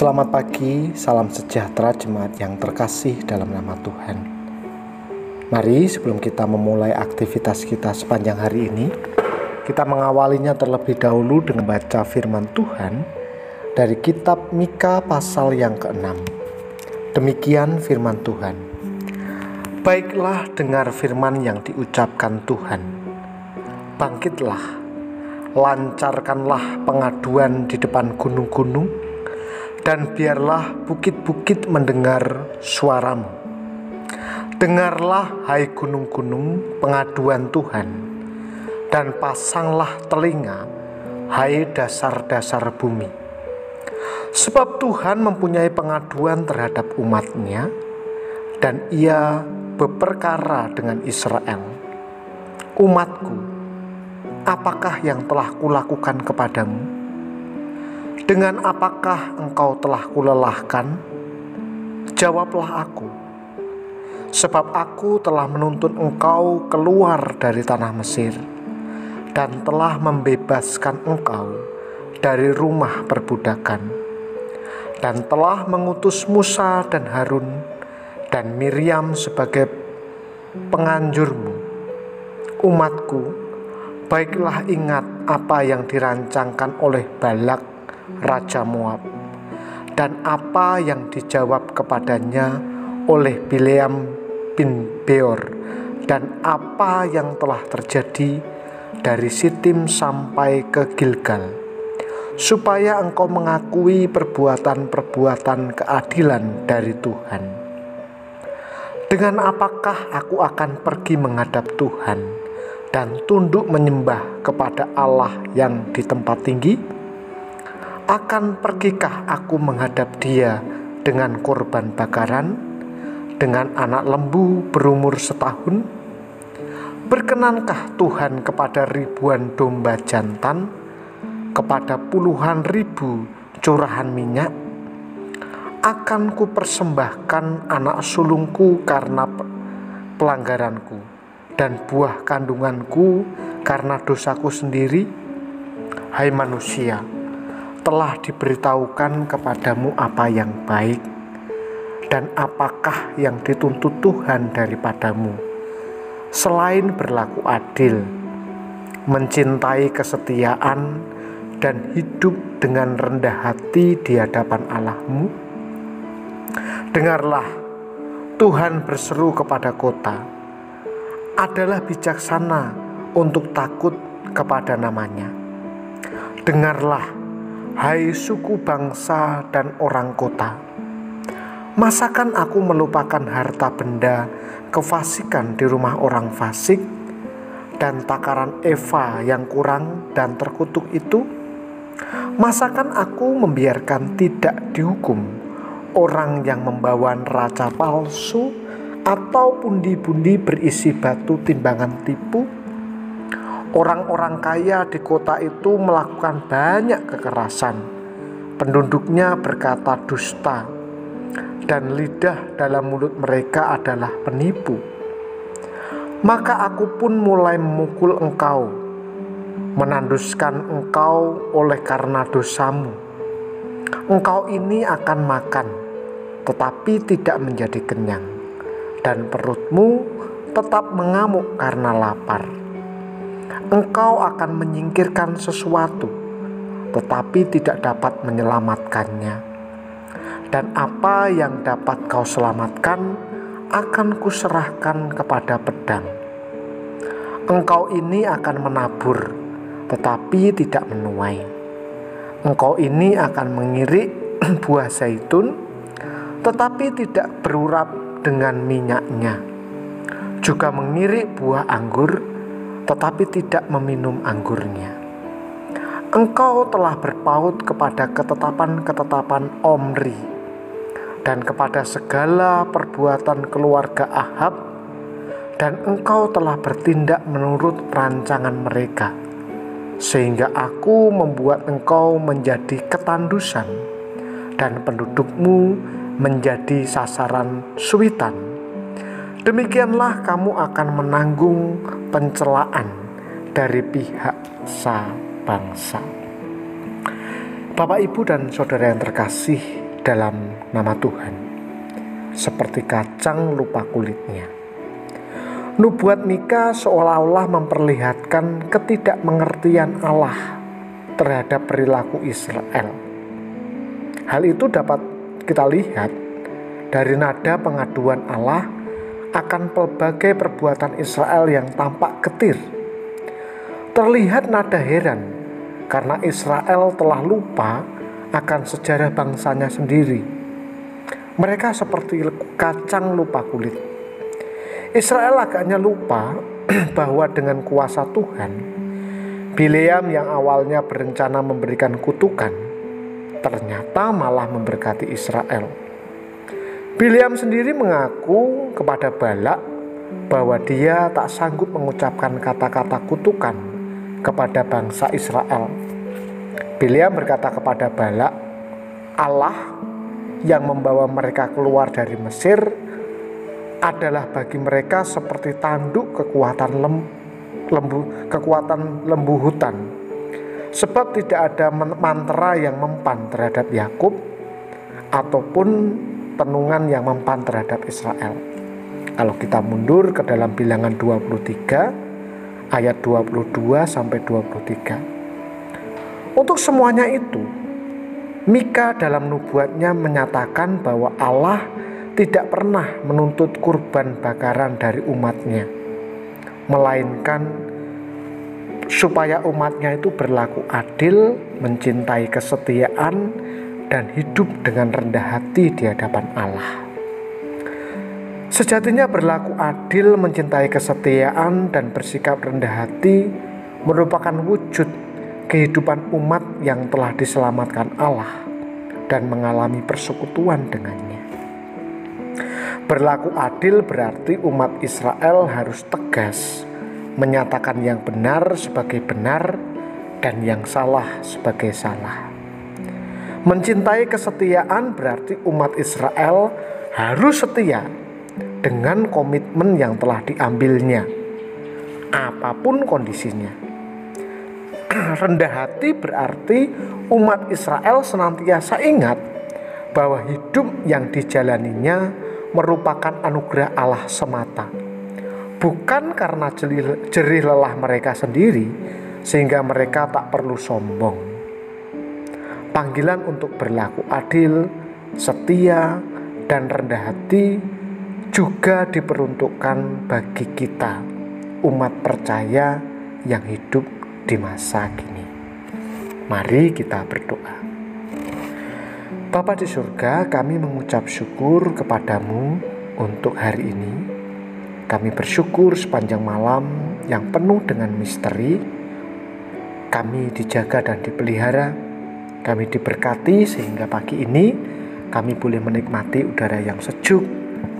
Selamat pagi, salam sejahtera jemaat yang terkasih dalam nama Tuhan. Mari sebelum kita memulai aktivitas kita sepanjang hari ini, kita mengawalinya terlebih dahulu dengan baca firman Tuhan dari kitab Mika pasal yang ke-6. Demikian firman Tuhan. Baiklah, dengar firman yang diucapkan Tuhan. Bangkitlah, lancarkanlah pengaduan di depan gunung-gunung, dan biarlah bukit-bukit mendengar suaramu. Dengarlah, hai gunung-gunung, pengaduan Tuhan, dan pasanglah telinga, hai dasar-dasar bumi. Sebab Tuhan mempunyai pengaduan terhadap umat-Nya, dan Ia berperkara dengan Israel. Umatku, apakah yang telah kulakukan kepadamu? Dengan apakah engkau telah kulelahkan? Jawablah aku. Sebab aku telah menuntun engkau keluar dari tanah Mesir, dan telah membebaskan engkau dari rumah perbudakan, dan telah mengutus Musa dan Harun dan Miriam sebagai penganjurmu. Umatku, baiklah ingat apa yang dirancangkan oleh Balak Raja Moab, dan apa yang dijawab kepadanya oleh Bileam bin Beor, dan apa yang telah terjadi dari Sitim sampai ke Gilgal, supaya engkau mengakui perbuatan-perbuatan keadilan dari Tuhan. Dengan apakah aku akan pergi menghadap Tuhan dan tunduk menyembah kepada Allah yang di tempat tinggi? Akan pergikah aku menghadap Dia dengan korban bakaran, dengan anak lembu berumur setahun? Berkenankah Tuhan kepada ribuan domba jantan, kepada puluhan ribu curahan minyak? Akan kupersembahkan anak sulungku karena pelanggaranku, dan buah kandunganku karena dosaku sendiri? Hai manusia, telah diberitahukan kepadamu apa yang baik, dan apakah yang dituntut Tuhan daripadamu, selain berlaku adil, mencintai kesetiaan, dan hidup dengan rendah hati di hadapan Allahmu? Dengarlah, Tuhan berseru kepada kota, adalah bijaksana untuk takut kepada namanya. Dengarlah, hai suku bangsa dan orang kota, masakan aku melupakan harta benda kefasikan di rumah orang fasik, dan takaran eva yang kurang dan terkutuk itu? Masakan aku membiarkan tidak dihukum orang yang membawa neraca palsu atau pundi-pundi berisi batu timbangan tipu? Orang-orang kaya di kota itu melakukan banyak kekerasan. Penduduknya berkata dusta, dan lidah dalam mulut mereka adalah penipu. Maka aku pun mulai memukul engkau, menanduskan engkau oleh karena dosamu. Engkau ini akan makan, tetapi tidak menjadi kenyang, dan perutmu tetap mengamuk karena lapar. Engkau akan menyingkirkan sesuatu, tetapi tidak dapat menyelamatkannya. Dan apa yang dapat kau selamatkan akan kuserahkan kepada pedang. Engkau ini akan menabur, tetapi tidak menuai. Engkau ini akan mengirik buah zaitun, tetapi tidak berurap dengan minyaknya. Juga mengirik buah anggur, tetapi tidak meminum anggurnya. Engkau telah berpaut kepada ketetapan-ketetapan Omri, dan kepada segala perbuatan keluarga Ahab, dan engkau telah bertindak menurut rancangan mereka, sehingga aku membuat engkau menjadi ketandusan, dan pendudukmu menjadi sasaran suitan. Demikianlah kamu akan menanggung pencelaan dari pihak bangsa. Bapak, Ibu, dan saudara yang terkasih dalam nama Tuhan, seperti kacang lupa kulitnya. Nubuat Mika seolah-olah memperlihatkan ketidakmengertian Allah terhadap perilaku Israel. Hal itu dapat kita lihat dari nada pengaduan Allah akan pelbagai perbuatan Israel yang tampak getir. Terlihat nada heran karena Israel telah lupa akan sejarah bangsanya sendiri. Mereka seperti kacang lupa kulit. Israel agaknya lupa bahwa dengan kuasa Tuhan, Bileam yang awalnya berencana memberikan kutukan, ternyata malah memberkati Israel. Bileam sendiri mengaku kepada Balak bahwa dia tak sanggup mengucapkan kata-kata kutukan kepada bangsa Israel. Bileam berkata kepada Balak, Allah yang membawa mereka keluar dari Mesir adalah bagi mereka seperti tanduk kekuatan lembu hutan, sebab tidak ada mantra yang mempan terhadap Yakub ataupun penungan yang mempan terhadap Israel. Kalau kita mundur ke dalam Bilangan 23 ayat 22 sampai 23. Untuk semuanya itu, Mika dalam nubuatnya menyatakan bahwa Allah tidak pernah menuntut kurban bakaran dari umatnya, melainkan supaya umatnya itu berlaku adil, mencintai kesetiaan, dan hidup dengan rendah hati di hadapan Allah. Sejatinya berlaku adil, mencintai kesetiaan, dan bersikap rendah hati merupakan wujud kehidupan umat yang telah diselamatkan Allah dan mengalami persekutuan dengannya. Berlaku adil berarti umat Israel harus tegas menyatakan yang benar sebagai benar dan yang salah sebagai salah. Mencintai kesetiaan berarti umat Israel harus setia dengan komitmen yang telah diambilnya, apapun kondisinya. Rendah hati berarti umat Israel senantiasa ingat bahwa hidup yang dijalaninya merupakan anugerah Allah semata, bukan karena jerih lelah mereka sendiri sehingga mereka tak perlu sombong. Panggilan untuk berlaku adil, setia, dan rendah hati juga diperuntukkan bagi kita, umat percaya yang hidup di masa kini. Mari kita berdoa. Bapa di surga, kami mengucap syukur kepadamu untuk hari ini. Kami bersyukur sepanjang malam yang penuh dengan misteri. Kami dijaga dan dipelihara. Kami diberkati sehingga pagi ini kami boleh menikmati udara yang sejuk.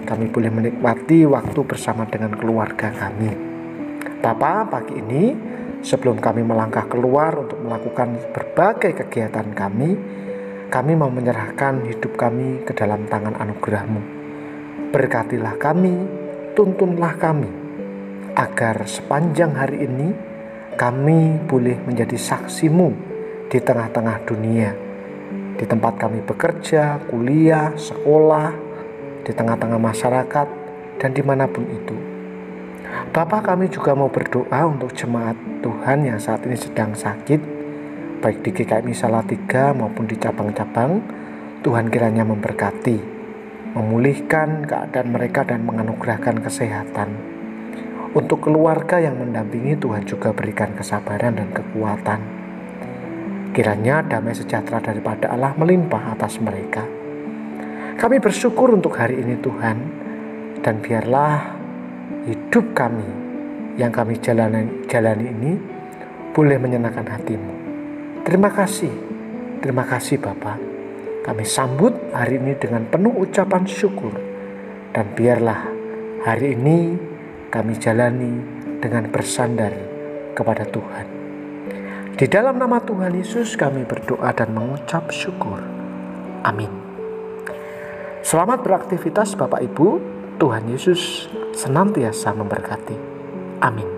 Kami boleh menikmati waktu bersama dengan keluarga kami. Bapa, pagi ini sebelum kami melangkah keluar untuk melakukan berbagai kegiatan kami mau menyerahkan hidup kami ke dalam tangan anugerah-Mu. Berkatilah kami, tuntunlah kami, agar sepanjang hari ini kami boleh menjadi saksi-Mu di tengah-tengah dunia, di tempat kami bekerja, kuliah, sekolah, di tengah-tengah masyarakat, dan dimanapun itu. Bapa, kami juga mau berdoa untuk jemaat Tuhan yang saat ini sedang sakit, baik di GKMI Salatiga maupun di cabang-cabang. Tuhan kiranya memberkati, memulihkan keadaan mereka dan menganugerahkan kesehatan. Untuk keluarga yang mendampingi, Tuhan juga berikan kesabaran dan kekuatan. Kiranya damai sejahtera daripada Allah melimpah atas mereka. Kami bersyukur untuk hari ini Tuhan, dan biarlah hidup kami yang kami jalani ini boleh menyenangkan hati-Mu. Terima kasih Bapa. Kami sambut hari ini dengan penuh ucapan syukur, dan biarlah hari ini kami jalani dengan bersandar kepada Tuhan. Di dalam nama Tuhan Yesus kami berdoa dan mengucap syukur. Amin. Selamat beraktivitas Bapak Ibu. Tuhan Yesus senantiasa memberkati. Amin.